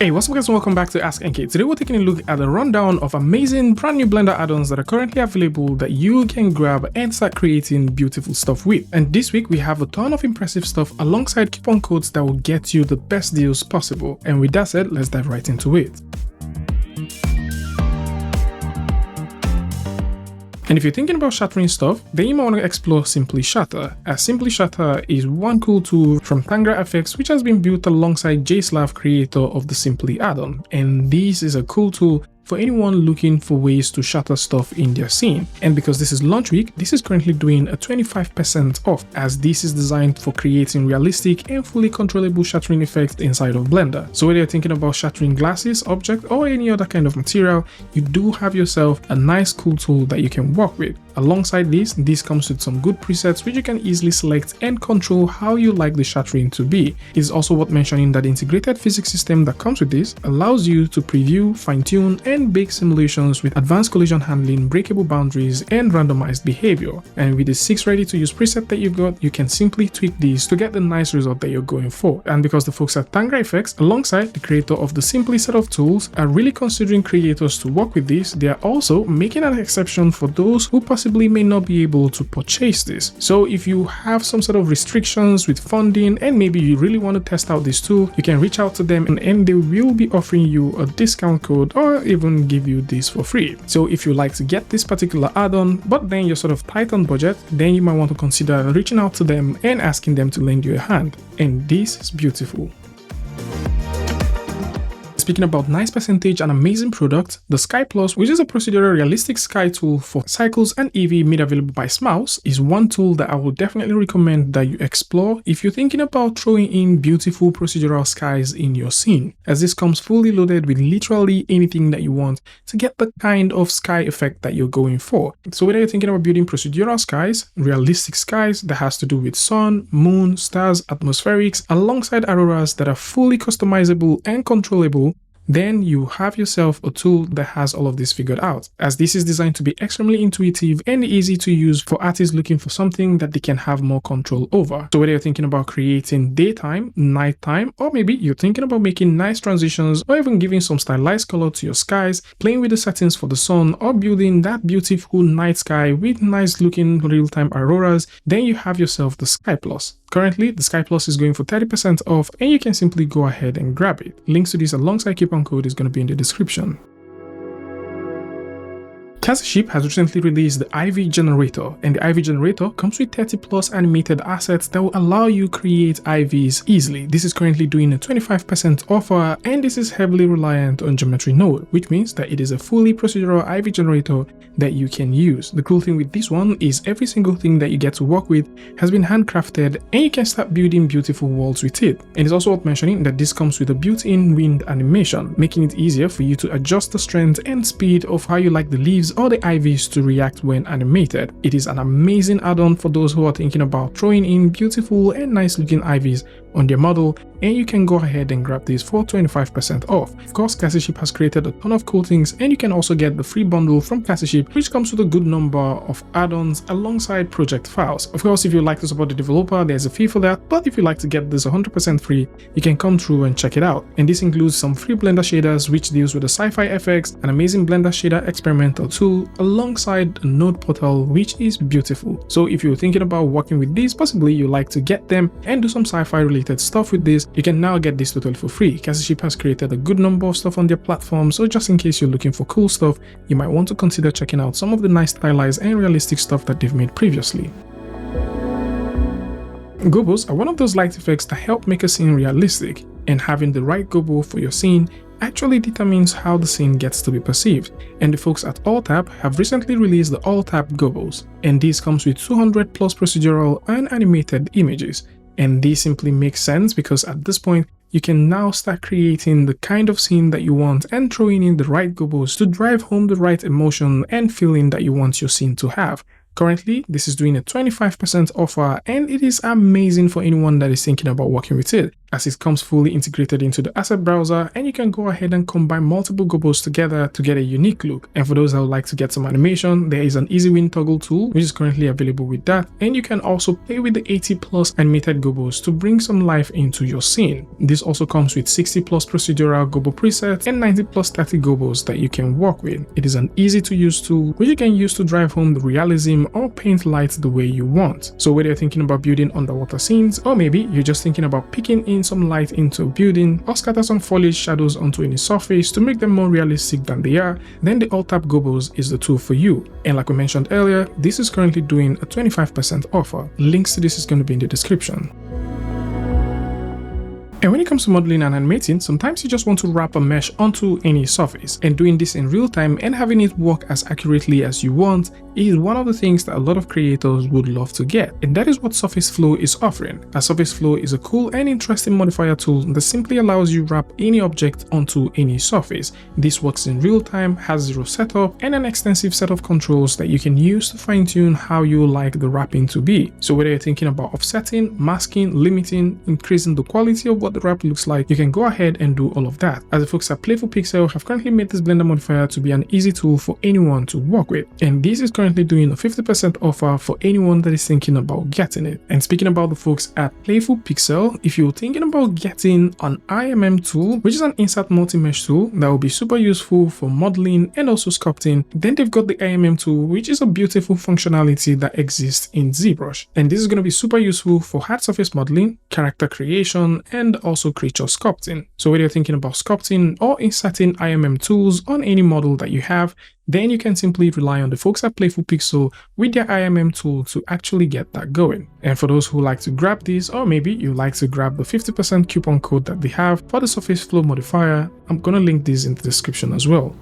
Hey, what's up guys, and welcome back to askNK. Today we're taking a look at a rundown of amazing brand new Blender add-ons that are currently available that you can grab and start creating beautiful stuff with. And this week we have a ton of impressive stuff alongside coupon codes that will get you the best deals possible. And with that said, let's dive right into it. And if you're thinking about shattering stuff, then you might want to explore Simply Shatter, as Simply Shatter is one cool tool from Tangra FX which has been built alongside JSlav, creator of the Simply add-on. And this is a cool tool for anyone looking for ways to shatter stuff in their scene. And because this is launch week, this is currently doing a 25% off, as this is designed for creating realistic and fully controllable shattering effects inside of Blender. So whether you're thinking about shattering glasses, objects, or any other kind of material, you do have yourself a nice cool tool that you can work with. Alongside this comes with some good presets which you can easily select and control how you like the shattering to be. It's also worth mentioning that the integrated physics system that comes with this allows you to preview, fine-tune, and bake simulations with advanced collision handling, breakable boundaries, and randomized behavior. And with the 6 ready-to-use preset that you've got, you can simply tweak these to get the nice result that you're going for. And because the folks at Tangra FX, alongside the creator of the Simply set of tools, are really considering creators to work with this, they are also making an exception for those who possibly may not be able to purchase this. So if you have some sort of restrictions with funding and maybe you really want to test out this tool, you can reach out to them and they will be offering you a discount code or even give you this for free. So if you like to get this particular add-on but then you're sort of tight on budget, then you might want to consider reaching out to them and asking them to lend you a hand. And this is beautiful. Speaking about nice percentage and amazing product, the Sky Plus, which is a procedural realistic sky tool for cycles and Eevee made available by Smouse, is one tool that I would definitely recommend that you explore if you're thinking about throwing in beautiful procedural skies in your scene, as this comes fully loaded with literally anything that you want to get the kind of sky effect that you're going for. So whether you're thinking about building procedural skies, realistic skies that has to do with sun, moon, stars, atmospherics, alongside auroras that are fully customizable and controllable, then you have yourself a tool that has all of this figured out, as this is designed to be extremely intuitive and easy to use for artists looking for something that they can have more control over. So whether you're thinking about creating daytime, nighttime, or maybe you're thinking about making nice transitions or even giving some stylized color to your skies, playing with the settings for the sun, or building that beautiful night sky with nice looking real-time auroras, then you have yourself the Sky Plus. Currently, the Sky Plus is going for 30% off and you can simply go ahead and grab it. Links to this alongside coupon code is going to be in the description. Casiship has recently released the IV Generator, and the IV Generator comes with 30 plus animated assets that will allow you create IVs easily. This is currently doing a 25% offer, and this is heavily reliant on Geometry Node, which means that it is a fully procedural IV generator that you can use. The cool thing with this one is every single thing that you get to work with has been handcrafted and you can start building beautiful worlds with it. And it's also worth mentioning that this comes with a built-in wind animation, making it easier for you to adjust the strength and speed of how you like the leaves or the IVs to react when animated. It is an amazing add-on for those who are thinking about throwing in beautiful and nice looking IVs on their model, and you can go ahead and grab this for 25% off. Of course, Casiship has created a ton of cool things, and you can also get the free bundle from Casiship, which comes with a good number of add-ons alongside project files. Of course, if you like to support the developer, there's a fee for that, but if you like to get this 100% free, you can come through and check it out. And this includes some free Blender shaders, which deals with the sci-fi FX, an amazing Blender shader experimental tool, alongside a node portal, which is beautiful. So if you're thinking about working with these, possibly you like to get them and do some sci-fi related stuff with this, you can now get this totally for free. Casiship has created a good number of stuff on their platform, so just in case you're looking for cool stuff, you might want to consider checking out some of the nice stylized and realistic stuff that they've made previously. Gobos are one of those light effects that help make a scene realistic, and having the right gobo for your scene actually determines how the scene gets to be perceived. And the folks at AllTap have recently released the AllTap Gobos, and this comes with 200 plus procedural and animated images. And this simply makes sense because at this point, you can now start creating the kind of scene that you want and throwing in the right gobos to drive home the right emotion and feeling that you want your scene to have. Currently, this is doing a 25% offer, and it is amazing for anyone that is thinking about working with it. as it comes fully integrated into the asset browser, and you can go ahead and combine multiple Gobos together to get a unique look. And for those that would like to get some animation, there is an easy win toggle tool which is currently available with that, and you can also play with the 80+ animated Gobos to bring some life into your scene. This also comes with 60+ procedural Gobo presets and 90+ static Gobos that you can work with. It is an easy to use tool which you can use to drive home the realism or paint light the way you want. So whether you're thinking about building underwater scenes, or maybe you're just thinking about picking in some light into a building or scatter some foliage shadows onto any surface to make them more realistic than they are, then the Alt-Tab Gobos is the tool for you. And like we mentioned earlier, this is currently doing a 25% offer. Links to this is going to be in the description. And when it comes to modeling and animating, sometimes you just want to wrap a mesh onto any surface, and doing this in real time and having it work as accurately as you want is one of the things that a lot of creators would love to get, and that is what Surface Flow is offering. As Surface Flow is a cool and interesting modifier tool that simply allows you to wrap any object onto any surface. This works in real time, has zero setup, and an extensive set of controls that you can use to fine-tune how you like the wrapping to be. So whether you're thinking about offsetting, masking, limiting, increasing the quality of what the wrap looks like, you can go ahead and do all of that. As the folks at Playful Pixel have currently made this Blender modifier to be an easy tool for anyone to work with, and this is currently doing a 50% offer for anyone that is thinking about getting it. And speaking about the folks at Playful Pixel, if you're thinking about getting an IMM tool, which is an insert multi-mesh tool that will be super useful for modeling and also sculpting, then they've got the IMM tool, which is a beautiful functionality that exists in ZBrush. And this is going to be super useful for hard surface modeling, character creation, and also creature sculpting. So whether you're thinking about sculpting or inserting IMM tools on any model that you have, then you can simply rely on the folks at Playful Pixel with their IMM tool to actually get that going. And for those who like to grab this, or maybe you like to grab the 50% coupon code that they have for the Surface Flow modifier, I'm gonna link this in the description as well.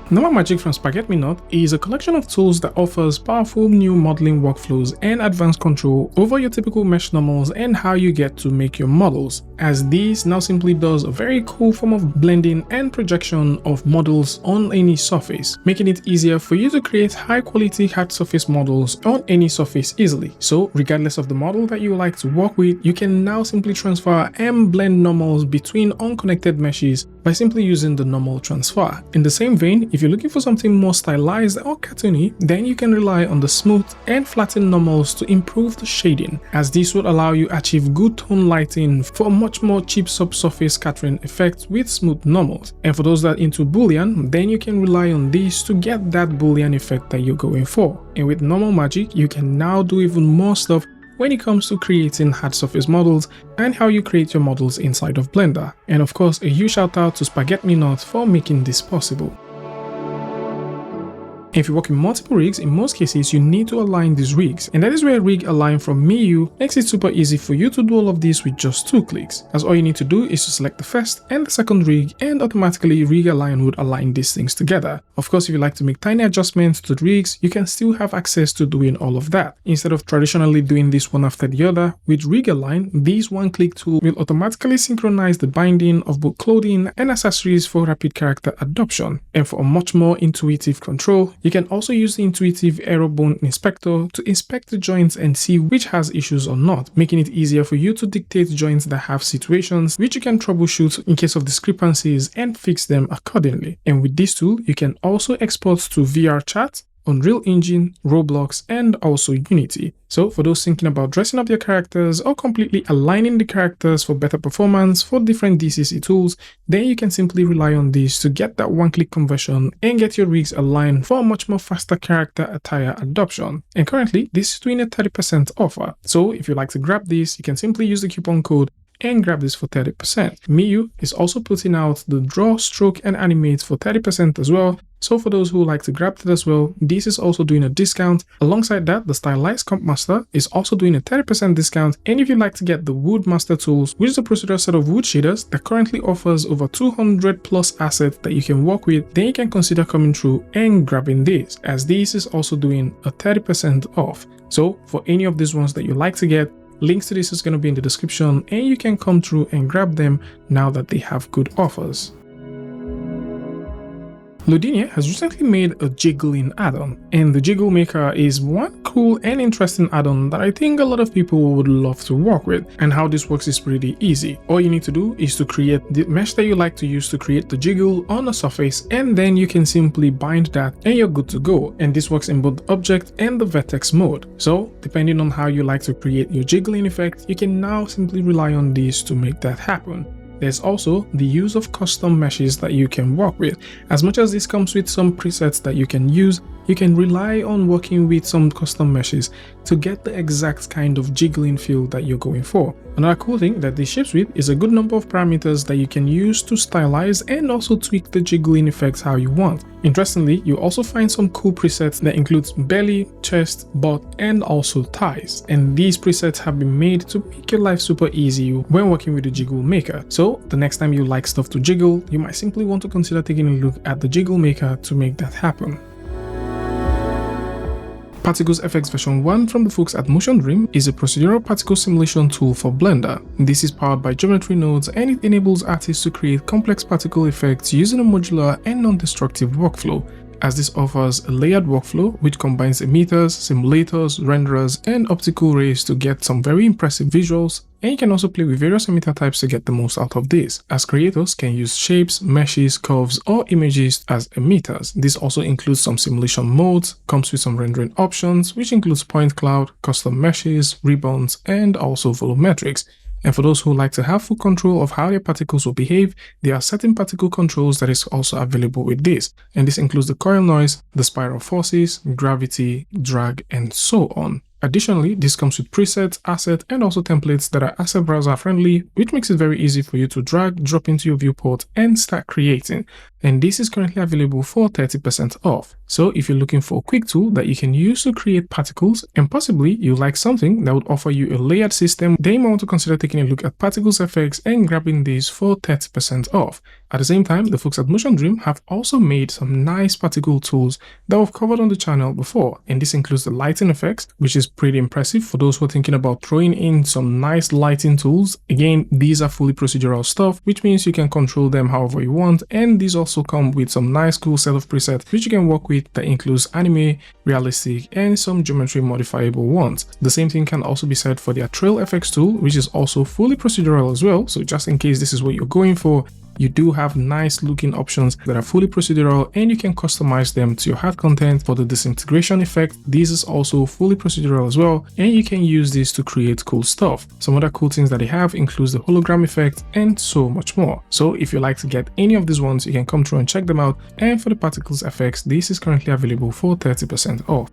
Normal Magic from Spaghetti Minot is a collection of tools that offers powerful new modeling workflows and advanced control over your typical mesh normals and how you get to make your models, as this now simply does a very cool form of blending and projection of models on any surface, making it easier for you to create high quality hard surface models on any surface easily. So regardless of the model that you like to work with, you can now simply transfer and blend normals between unconnected meshes by simply using the normal transfer. In the same vein, if you're looking for something more stylized or cartoony, then you can rely on the smooth and flattened normals to improve the shading, as this would allow you to achieve good tone lighting for a much more cheap subsurface scattering effect with smooth normals. And for those that are into boolean, then you can rely on these to get that boolean effect that you're going for. And with Normal Magic, you can now do even more stuff when it comes to creating hard surface models and how you create your models inside of Blender. And of course, a huge shout out to Spaghetti Minot for making this possible. If you work in multiple rigs, in most cases you need to align these rigs, and that is where Rig Align from Miyu makes it super easy for you to do all of this with just 2 clicks, as all you need to do is to select the first and the second rig, and automatically Rig Align would align these things together. Of course, if you like to make tiny adjustments to the rigs, you can still have access to doing all of that. Instead of traditionally doing this one after the other, with Rig Align, this one-click tool will automatically synchronize the binding of both clothing and accessories for rapid character adoption. And for a much more intuitive control, you can also use the intuitive Error Bone Inspector to inspect the joints and see which has issues or not, making it easier for you to dictate joints that have situations which you can troubleshoot in case of discrepancies and fix them accordingly. And with this tool, you can also export to VR Chat, Unreal Engine, Roblox, and also Unity. So for those thinking about dressing up their characters or completely aligning the characters for better performance for different DCC tools, then you can simply rely on these to get that one-click conversion and get your rigs aligned for a much more faster character attire adoption. And currently, this is doing a 30% offer. So if you like to grab this, you can simply use the coupon code and grab this for 30%. Miyu is also putting out the Draw, Stroke, and Animate for 30% as well. So for those who like to grab that as well, this is also doing a discount. Alongside that, the Stylized Comp Master is also doing a 30% discount. And if you'd like to get the Wood Master Tools, which is a procedural set of wood shaders that currently offers over 200 plus assets that you can work with, then you can consider coming through and grabbing this, as this is also doing a 30% off. So for any of these ones that you like to get, links to this is going to be in the description, and you can come through and grab them now that they have good offers. Ludinia has recently made a jiggling add-on, and the Jiggle Maker is one cool and interesting add-on that I think a lot of people would love to work with. And how this works is pretty easy. All you need to do is to create the mesh that you like to use to create the jiggle on a surface, and then you can simply bind that and you're good to go. And this works in both the object and the vertex mode. So depending on how you like to create your jiggling effect, you can now simply rely on these to make that happen. There's also the use of custom meshes that you can work with. As much as this comes with some presets that you can use, you can rely on working with some custom meshes to get the exact kind of jiggling feel that you're going for. Another cool thing that this ships with is a good number of parameters that you can use to stylize and also tweak the jiggling effects how you want. Interestingly, you also find some cool presets that includes belly, chest, butt, and also thighs. And these presets have been made to make your life super easy when working with the Jiggle Maker. So the next time you like stuff to jiggle, you might simply want to consider taking a look at the Jiggle Maker to make that happen. Particles FX version 1 from the folks at Motion Dream is a procedural particle simulation tool for Blender. This is powered by geometry nodes, and it enables artists to create complex particle effects using a modular and non-destructive workflow, as this offers a layered workflow which combines emitters, simulators, renderers, and optical rays to get some very impressive visuals. And you can also play with various emitter types to get the most out of this, as creators can use shapes, meshes, curves, or images as emitters. This also includes some simulation modes, comes with some rendering options, which includes point cloud, custom meshes, ribbons, and also volumetrics. And for those who like to have full control of how their particles will behave, there are certain particle controls that is also available with this. And this includes the coil noise, the spiral forces, gravity, drag, and so on. Additionally, this comes with presets, assets, and also templates that are asset browser friendly, which makes it very easy for you to drag, drop into your viewport, and start creating. And this is currently available for 30% off. So if you're looking for a quick tool that you can use to create particles, and possibly you like something that would offer you a layered system, then you might want to consider taking a look at Particles FX and grabbing these for 30% off. At the same time, the folks at Motion Dream have also made some nice particle tools that we've covered on the channel before, and this includes the lighting effects, which is pretty impressive for those who are thinking about throwing in some nice lighting tools. Again, these are fully procedural stuff, which means you can control them however you want, and these also come with some nice cool set of presets which you can work with that includes anime, realistic, and some geometry modifiable ones. The same thing can also be said for their Trail FX tool, which is also fully procedural as well, so just in case this is what you're going for, you do have nice looking options that are fully procedural, and you can customize them to your hard content. For the disintegration effect, this is also fully procedural as well, and you can use this to create cool stuff. Some other cool things that they have includes the hologram effect and so much more. So if you like to get any of these ones, you can come through and check them out. And for the Particles FX, this is currently available for 30% off.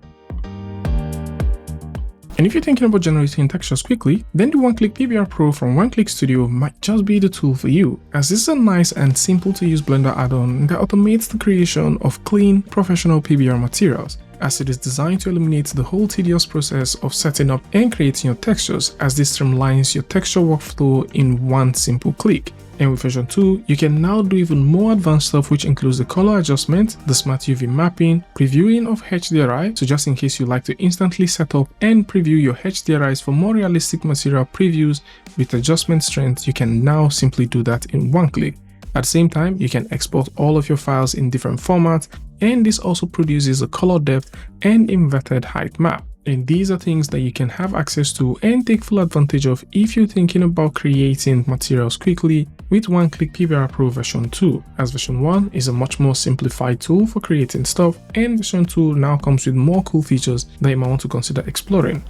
And if you're thinking about generating textures quickly, then the Click PBR Pro from Click Studio might just be the tool for you, as this is a nice and simple to use Blender add-on that automates the creation of clean, professional PBR materials, as it is designed to eliminate the whole tedious process of setting up and creating your textures, as this streamlines your texture workflow in one simple click. And with version 2, you can now do even more advanced stuff, which includes the color adjustment, the smart UV mapping, previewing of HDRI, so just in case you like to instantly set up and preview your HDRIs for more realistic material previews with adjustment strength, you can now simply do that in one click. At the same time, you can export all of your files in different formats, and this also produces a color depth and inverted height map. And these are things that you can have access to and take full advantage of if you're thinking about creating materials quickly with Click PBR Pro version 2, as version 1 is a much more simplified tool for creating stuff, and version 2 now comes with more cool features that you might want to consider exploring.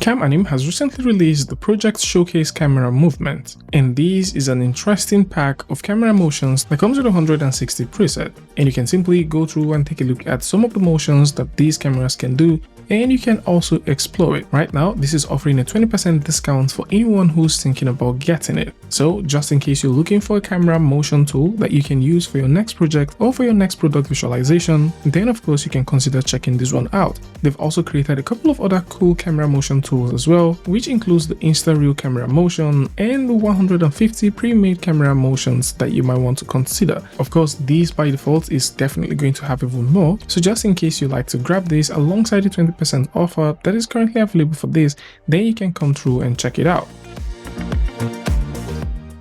Anim has recently released the Project Showcase Camera Movement, and this is an interesting pack of camera motions that comes with 160 presets, and you can simply go through and take a look at some of the motions that these cameras can do, and you can also explore it. Right now, this is offering a 20% discount for anyone who's thinking about getting it. So just in case you're looking for a camera motion tool that you can use for your next project or for your next product visualization, then of course you can consider checking this one out. They've also created a couple of other cool camera motion tools as well, which includes the Insta-Reel camera motion and the 150 pre-made camera motions that you might want to consider. Of course, these by default is definitely going to have even more, so just in case you like to grab this alongside the 20% offer that is currently available for this, then you can come through and check it out.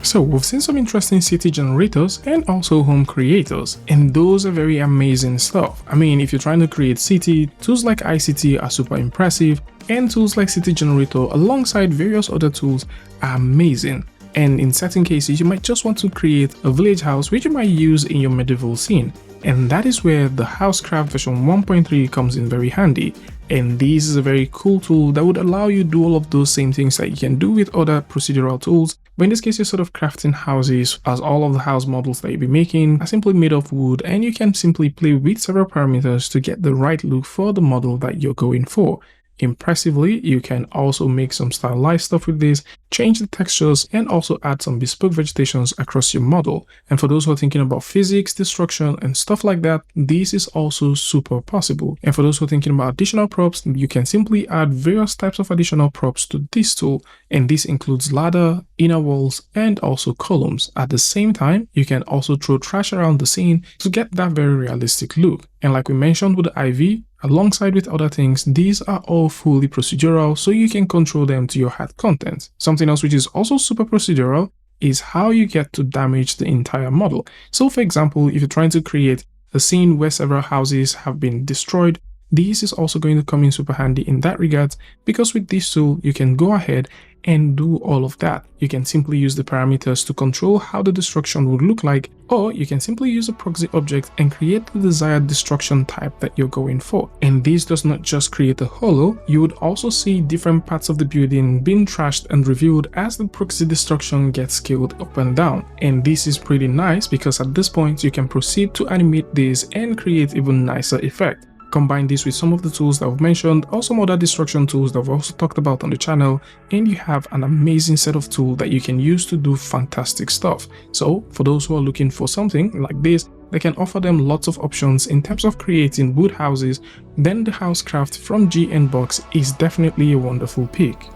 So we've seen some interesting city generators and also home creators, and those are very amazing stuff. I mean, if you're trying to create city, tools like ICT are super impressive, and tools like City Generator alongside various other tools are amazing. And in certain cases, you might just want to create a village house which you might use in your medieval scene. And that is where the Housecraft version 1.3 comes in very handy. And this is a very cool tool that would allow you to do all of those same things that you can do with other procedural tools. But in this case, you're sort of crafting houses, as all of the house models that you'll be making are simply made of wood, and you can simply play with several parameters to get the right look for the model that you're going for. Impressively, you can also make some stylized stuff with this, change the textures, and also add some bespoke vegetations across your model. And for those who are thinking about physics, destruction, and stuff like that, this is also super possible. And for those who are thinking about additional props, you can simply add various types of additional props to this tool, and this includes ladder, inner walls, and also columns. At the same time, you can also throw trash around the scene to get that very realistic look. And like we mentioned with the IV, alongside with other things, these are all fully procedural, so you can control them to your heart content. Something else which is also super procedural is how you get to damage the entire model. So for example, if you're trying to create a scene where several houses have been destroyed, this is also going to come in super handy in that regard, because with this tool, you can go ahead and do all of that. You can simply use the parameters to control how the destruction would look like, or you can simply use a proxy object and create the desired destruction type that you're going for. And this does not just create a hollow, you would also see different parts of the building being trashed and revealed as the proxy destruction gets scaled up and down. And this is pretty nice because at this point you can proceed to animate this and create even nicer effect. Combine this with some of the tools that I've mentioned, or some other destruction tools that I've also talked about on the channel, and you have an amazing set of tools that you can use to do fantastic stuff. So for those who are looking for something like this, they can offer them lots of options in terms of creating wood houses, then the Housecraft from GNBox is definitely a wonderful pick.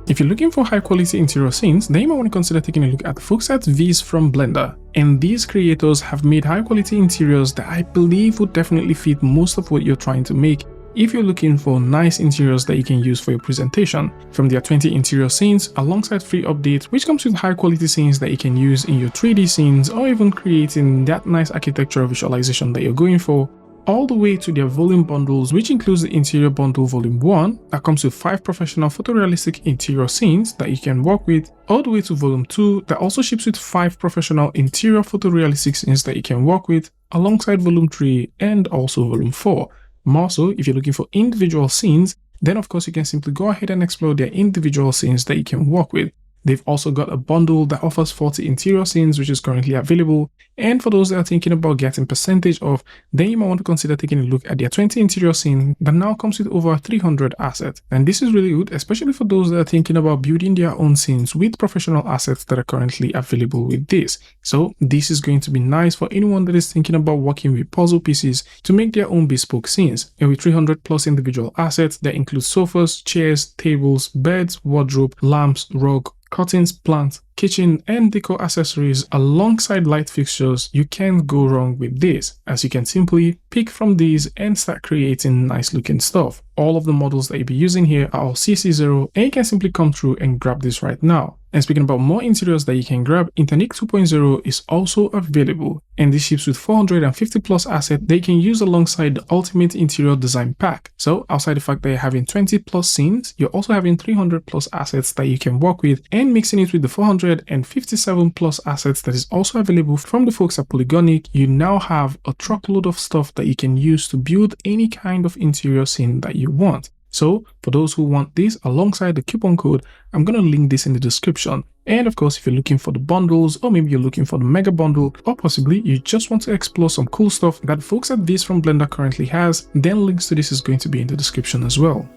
If you're looking for high quality interior scenes, then you might want to consider taking a look at the Fxs Vs from Blender. And these creators have made high quality interiors that I believe would definitely fit most of what you're trying to make if you're looking for nice interiors that you can use for your presentation. From their 20 interior scenes alongside free updates, which comes with high quality scenes that you can use in your 3D scenes, or even creating that nice architectural visualization that you're going for, all the way to their volume bundles, which includes the interior bundle volume 1 that comes with 5 professional photorealistic interior scenes that you can work with, all the way to volume 2 that also ships with 5 professional interior photorealistic scenes that you can work with, alongside volume 3 and also volume 4. More so, if you're looking for individual scenes, then of course you can simply go ahead and explore their individual scenes that you can work with. They've also got a bundle that offers 40 interior scenes, which is currently available. And for those that are thinking about getting percentage off, then you might want to consider taking a look at their 20 interior scene that now comes with over 300 assets. And this is really good, especially for those that are thinking about building their own scenes with professional assets that are currently available with this. So this is going to be nice for anyone that is thinking about working with puzzle pieces to make their own bespoke scenes. And with 300 plus individual assets that include sofas, chairs, tables, beds, wardrobe, lamps, rug, curtains, plants, kitchen and decor accessories alongside light fixtures, you can't go wrong with this, as you can simply pick from these and start creating nice looking stuff. All of the models that you'll be using here are all CC0, and you can simply come through and grab this right now. And speaking about more interiors that you can grab, Interniq 2.0 is also available, and this ships with 450 plus assets that you can use alongside the Ultimate Interior Design Pack. So outside the fact that you're having 20 plus scenes, you're also having 300 plus assets that you can work with, and mixing it with the 457 plus assets that is also available from the folks at Polygonic, you now have a truckload of stuff that you can use to build any kind of interior scene that you want. So for those who want this alongside the coupon code, I'm going to link this in the description. And of course, if you're looking for the bundles, or maybe you're looking for the mega bundle, or possibly you just want to explore some cool stuff that folks at This from Blender currently has, then links to this is going to be in the description as well.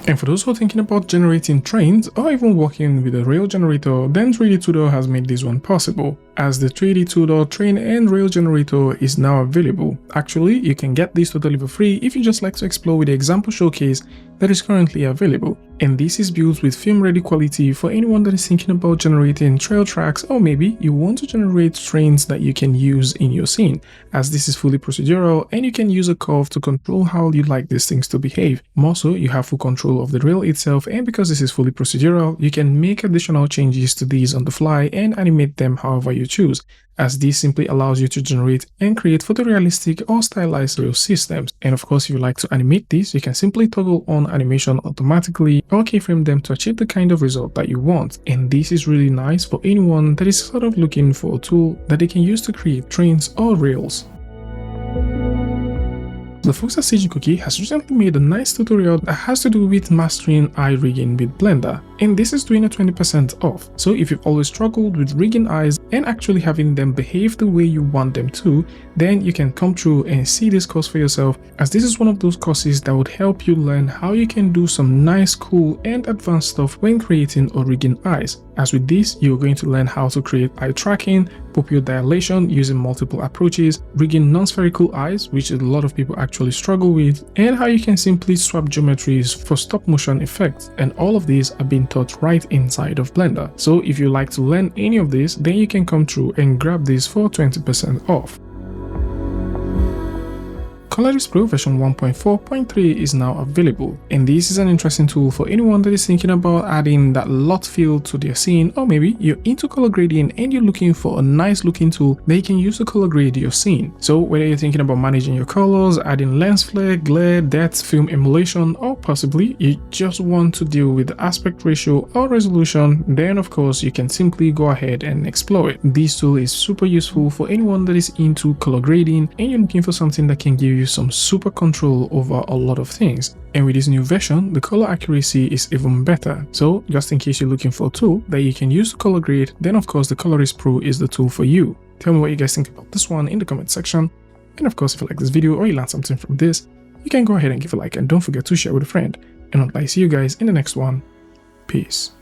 And for those who are thinking about generating trains or even working with a rail generator, then 3D Tutor has made this one possible, as the 3D Tutor train and rail generator is now available. Actually, you can get this totally for free if you just like to explore with the example showcase that is currently available. And this is built with film-ready quality for anyone that is thinking about generating trail tracks, or maybe you want to generate trains that you can use in your scene, as this is fully procedural and you can use a curve to control how you like these things to behave. More so, you have full control of the rail itself, and because this is fully procedural, you can make additional changes to these on the fly and animate them however you choose, as this simply allows you to generate and create photorealistic or stylized rail systems. And of course, if you like to animate this, you can simply toggle on animation automatically or keyframe them to achieve the kind of result that you want. And this is really nice for anyone that is sort of looking for a tool that they can use to create trains or rails. The folks at CG Cookie has recently made a nice tutorial that has to do with mastering eye rigging with Blender, and this is doing a 20% off. So if you've always struggled with rigging eyes and actually having them behave the way you want them to, then you can come through and see this course for yourself, as this is one of those courses that would help you learn how you can do some nice, cool and advanced stuff when creating or rigging eyes. As with this, you're going to learn how to create eye tracking, pupil dilation using multiple approaches, rigging non-spherical eyes, which a lot of people actually struggle with, and how you can simply swap geometries for stop motion effects. And all of these are being taught right inside of Blender. So if you like to learn any of this, then you can come through and grab this for 20% off. Colorist Pro version 1.4.3 is now available, and this is an interesting tool for anyone that is thinking about adding that lot feel to their scene, or maybe you're into color grading and you're looking for a nice looking tool that you can use to color grade your scene. So whether you're thinking about managing your colors, adding lens flare, glare, depth, film emulation, or possibly you just want to deal with the aspect ratio or resolution, then of course you can simply go ahead and explore it. This tool is super useful for anyone that is into color grading and you're looking for something that can give you some super control over a lot of things. And with this new version, the color accuracy is even better. So just in case you're looking for a tool that you can use to color grade, then of course the Colorist Pro is the tool for you. Tell me what you guys think about this one in the comment section. And of course, if you like this video or you learned something from this, you can go ahead and give a like, and don't forget to share with a friend. And I'll see you guys in the next one. Peace.